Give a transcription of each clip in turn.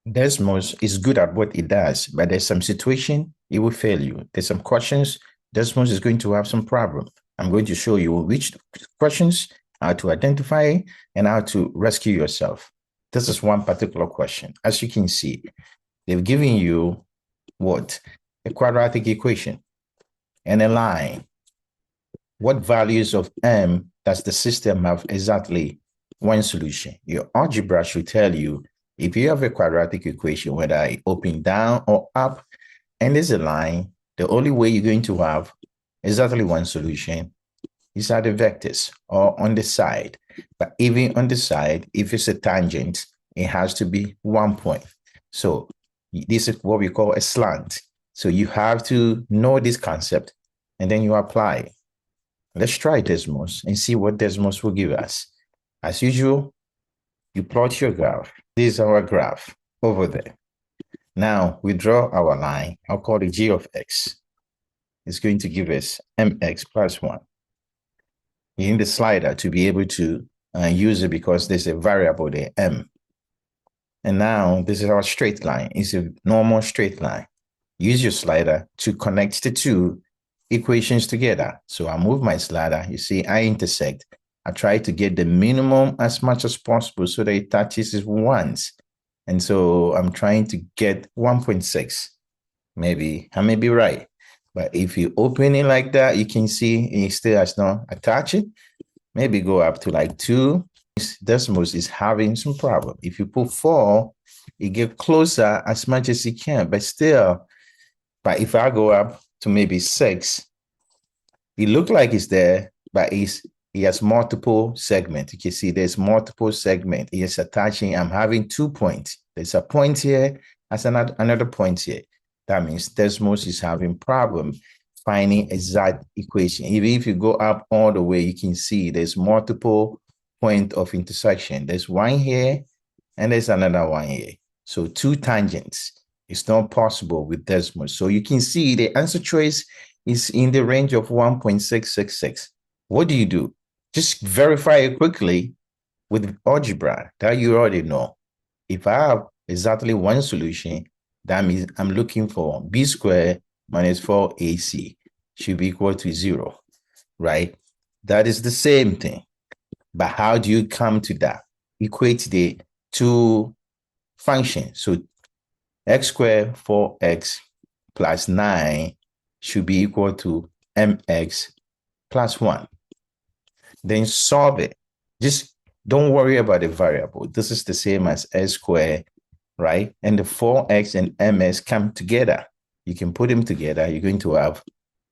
Desmos is good at what it does, but there's some situation it will fail you. There's some questions Desmos is going to have some problem. I'm going to show you which questions, how to identify, and how to rescue yourself. This is one particular question. As you can see, they've given you what? A quadratic equation and a line. What values of m does the system have? Exactly one solution. Your algebra should tell you if you have a quadratic equation, whether I open down or up, and there's a line, the only way you're going to have exactly one solution is at the vectors or on the side. But even on the side, if it's a tangent, it has to be 1 point. So this is what we call a slant. So you have to know this concept and then you apply it. Let's try Desmos and see what Desmos will give us. As usual, you plot your graph. This is our graph over there. Now we draw our line. I'll call it g of x. It's going to give us mx plus 1. You need the slider to be able to use it because there's a variable there, m. And now this is our straight line. It's a normal straight line. Use your slider to connect the two equations together. So I move my slider. You see, I intersect. I try to get the minimum as much as possible so that it touches it once. And so I'm trying to get 1.6. Maybe I may be right. But if you open it like that, you can see it still has not attached it. Maybe go up to like 2. Desmos is having some problem. If you put 4, you get closer as much as you can, but still. But if I go up to maybe 6, it looks like it's there, but it has multiple segments. You can see there's multiple segments. It's attaching. I'm having 2 points. There's a point here, as another point here. That means Desmos is having problem finding exact equation. Even if you go up all the way, you can see there's multiple point of intersection. There's one here, and there's another one here. So 2 tangents. It's not possible with Desmos. So you can see the answer choice is in the range of 1.666. What do? Just verify it quickly with algebra that you already know. If I have exactly one solution, that means I'm looking for b squared minus 4ac should be equal to 0, right? That is the same thing. But how do you come to that? Equate the two functions. So x squared 4x plus 9 should be equal to mx plus 1. Then solve it. Just don't worry about the variable. This is the same as s squared, right? And the 4x and ms come together. You can put them together. You're going to have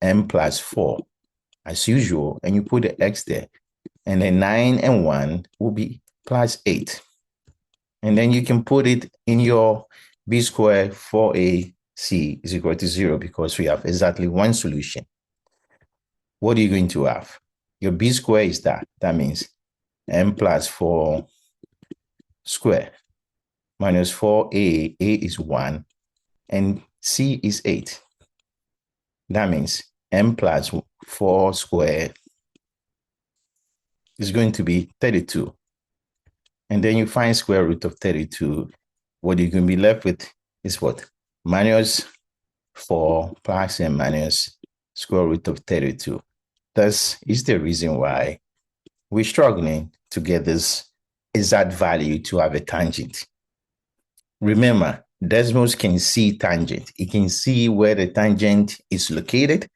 m plus 4 as usual, and you put the x there. And then 9 and 1 will be plus 8. And then you can put it in your b squared 4ac is equal to 0 because we have exactly one solution. What are you going to have? Your b squared is that. That means m plus 4 squared minus 4a. A is 1 and c is 8. That means m plus 4 squared is going to be 32. And then you find square root of 32. What you're going to be left with is what? Minus 4 plus and minus square root of 32. This is the reason why we're struggling to get this exact value to have a tangent. Remember, Desmos can see tangent. It can see where the tangent is located,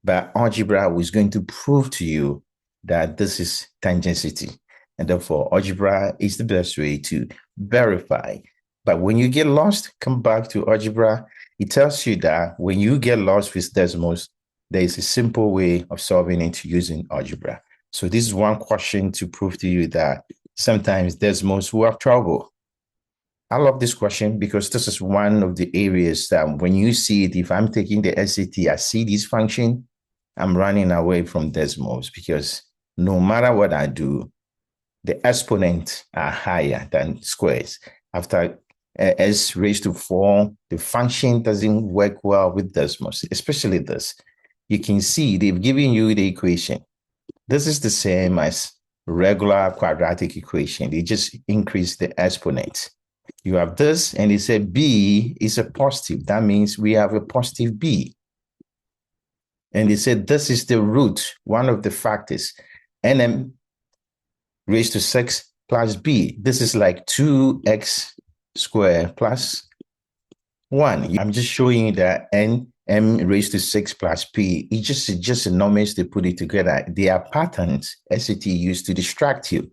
but algebra was going to prove to you that this is tangency. And therefore, algebra is the best way to verify. But when you get lost, come back to algebra. It tells you that when you get lost with Desmos, there is a simple way of solving it using algebra. So this is one question to prove to you that sometimes Desmos will have trouble. I love this question because this is one of the areas that when you see it, if I'm taking the SAT, I see this function, I'm running away from Desmos because no matter what I do, the exponents are higher than squares. After s raised to 4, the function doesn't work well with Desmos, especially this. You can see they've given you the equation. This is the same as regular quadratic equation. They just increase the exponents. You have this, and they said B is a positive. That means we have a positive B. And they said this is the root, one of the factors, nm raised to 6 plus b. This is like 2x squared plus 1. I'm just showing you that nm raised to 6 plus p. It's just a numbers to put it together. They are patterns SAT used to distract you.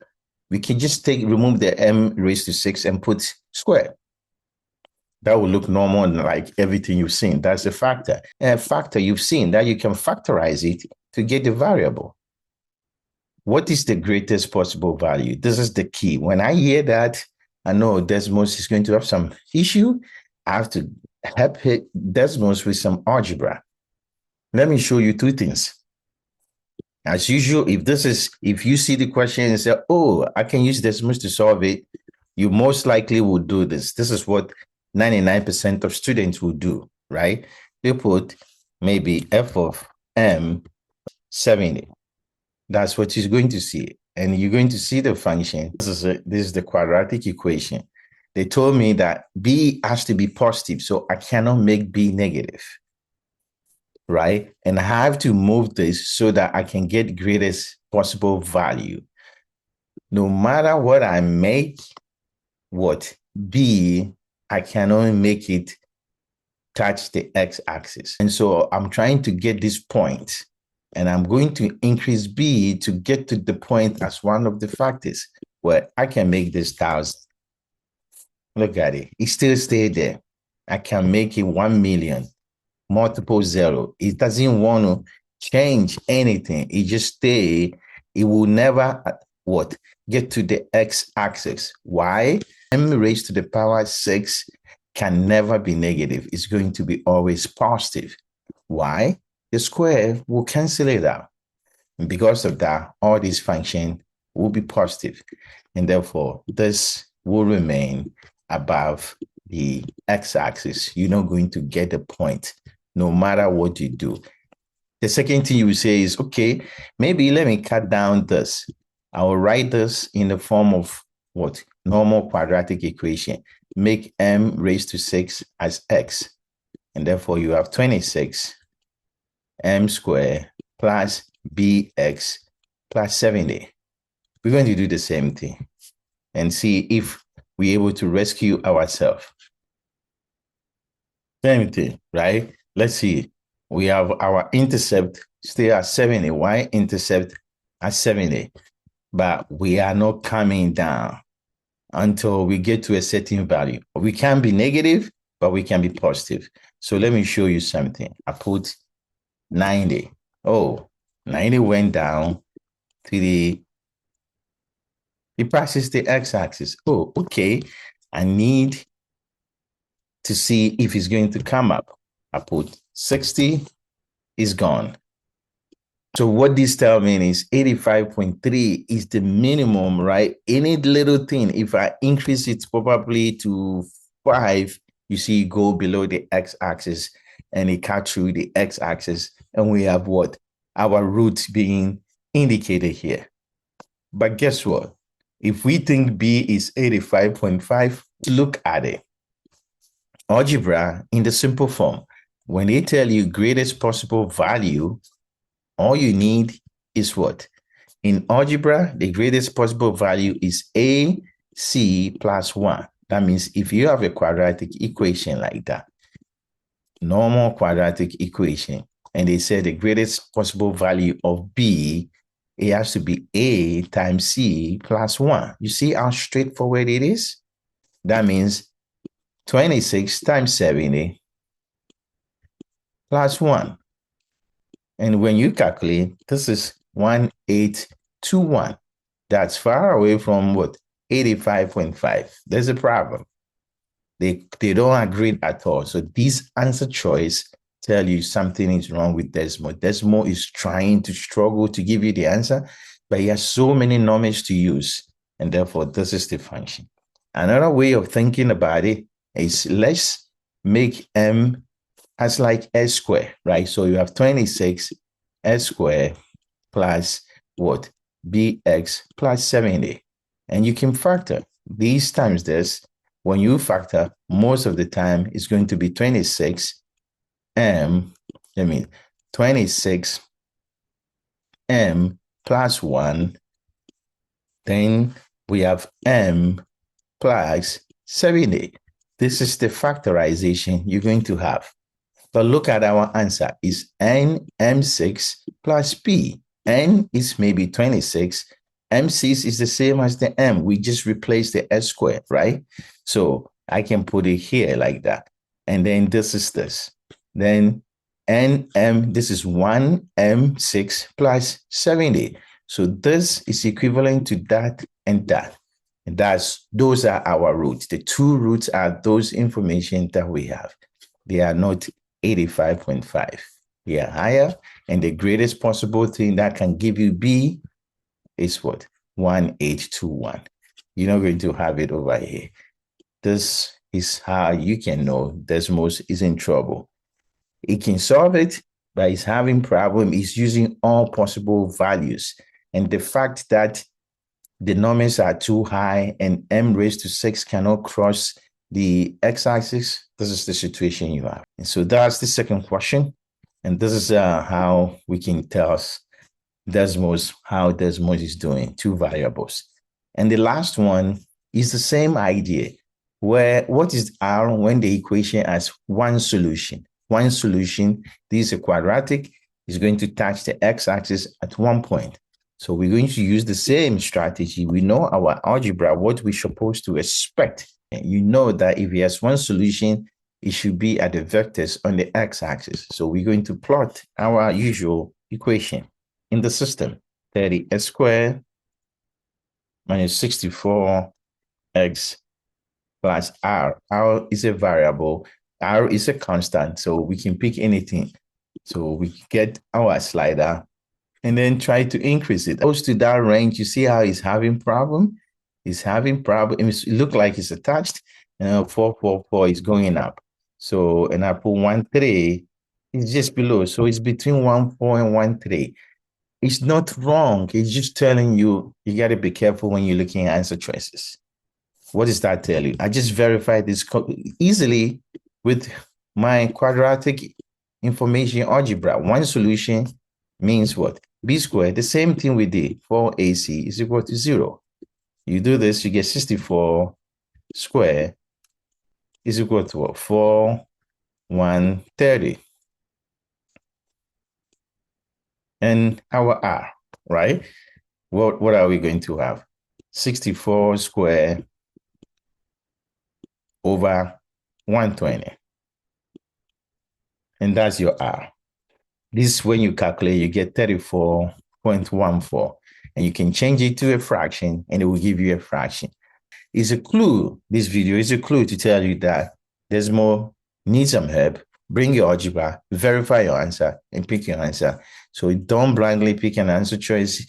We can just remove the m raised to 6 and put square. That will look normal, like everything you've seen. That's a factor. And a factor you've seen that you can factorize it to get the variable. What is the greatest possible value? This is the key. When I hear that, I know Desmos is going to have some issue. I have to help Desmos with some algebra. Let me show you two things. As usual, if you see the question and say, oh, I can use Desmos to solve it, you most likely will do this. This is what 99% of students will do, right? They put maybe f of m 70. That's what you're going to see. And you're going to see the function. This is the quadratic equation. They told me that b has to be positive, so I cannot make b negative, right? And I have to move this so that I can get greatest possible value. No matter what I make, b, I can only make it touch the x-axis. And so I'm trying to get this point, and I'm going to increase b to get to the point as one of the factors where I can make this 1,000. Look at it. It still stays there. I can make it 1 million, multiple 0. It doesn't want to change anything. It just stay. It will never get to the x-axis. Why? M raised to the power 6 can never be negative. It's going to be always positive. Why? The square will cancel it out. And because of that, all these functions will be positive. And therefore, this will remain above the x-axis. You're not going to get a point no matter what you do. The second thing you will say is, okay, maybe let me cut down this. I will write this in the form of normal quadratic equation. Make m raised to 6 as x. And therefore, you have 26 m squared plus bx plus 70. We're going to do the same thing and see if we're able to rescue ourselves. Same thing, right? Let's see. We have our intercept still at 70. Y-intercept at 70. But we are not coming down until we get to a certain value. We can be negative, but we can be positive. So let me show you something. I put 90. Oh, 90 went down to it passes the x-axis. Oh, okay. I need to see if it's going to come up. I put 60 is gone. So what this tells me is 85.3 is the minimum, right? Any little thing, if I increase it probably to 5, you see it go below the x-axis and it cut through the x-axis. And we have our root being indicated here. But guess what? If we think B is 85.5, look at it. Algebra in the simple form. When they tell you greatest possible value, all you need is what? In algebra, the greatest possible value is AC plus 1. That means if you have a quadratic equation like that, normal quadratic equation, and they say the greatest possible value of B, it has to be A times C plus 1. You see how straightforward it is? That means 26 times 70 plus 1. And when you calculate, this is 1821. That's far away from 85.5. There's a problem. They don't agree at all. So this answer choice tell you something is wrong with Desmos. Desmos is trying to struggle to give you the answer, but he has so many numbers to use. And therefore, this is the function. Another way of thinking about it is let's make m as like s squared, right? So you have 26 s squared plus bx plus 70. And you can factor these times this, when you factor, most of the time it's going to be 26 m, 26 m plus 1. Then we have m plus 70. This is the factorization you're going to have. But look at our answer. Is n m6 plus p. N is maybe 26. M6 is the same as the m. We just replace the s squared, right? So I can put it here like that. And then this is this. Then nm, this is 1m6 plus 70. So this is equivalent to that and that. And those are our roots. The two roots are those information that we have. They are not 85.5. They are higher. And the greatest possible thing that can give you B is what? 1821. You're not going to have it over here. This is how you can know Desmos is in trouble. It can solve it, but it's having problem. It's using all possible values. And the fact that the numbers are too high and m raised to 6 cannot cross the x-axis, this is the situation you have. And so that's the second question. And this is how we can tell Desmos, how Desmos is doing, two variables. And the last one is the same idea, where what is R when the equation has one solution? One solution, this is a quadratic, is going to touch the x-axis at one point. So we're going to use the same strategy. We know our algebra, what we're supposed to expect. And you know that if it has one solution, it should be at the vectors on the x-axis. So we're going to plot our usual equation in the system. 30x squared minus 64x plus r. R is a variable. R is a constant, so we can pick anything. So we get our slider and then try to increase it. Close to that range, you see how it's having problem? It's having problem. It looks like it's attached. 444 is going up. So, and I put 13, it's just below. So it's between 14 and 13. It's not wrong. It's just telling you, you got to be careful when you're looking at answer choices. What does that tell you? I just verified this easily with my quadratic information algebra. One solution means what? B squared, the same thing we did, 4ac is equal to 0. You do this, you get 64 squared is equal to what? 4130. And our R, right? What are we going to have? 64 squared over 120. And that's your R. This, when you calculate, you get 34.14. And you can change it to a fraction, and it will give you a fraction. It's a clue. This video is a clue to tell you that Desmos needs some help. Bring your algebra, verify your answer, and pick your answer. So don't blindly pick an answer choice,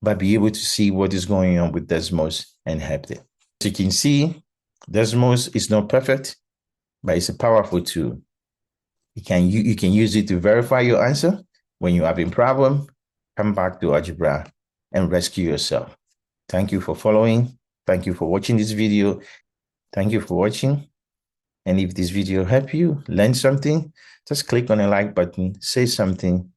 but be able to see what is going on with Desmos and help it. As you can see, Desmos is not perfect, but it's a powerful tool. You can use it to verify your answer. When you're having a problem, come back to algebra and rescue yourself. Thank you for following. Thank you for watching this video. Thank you for watching. And if this video helped you learn something, just click on the like button, say something,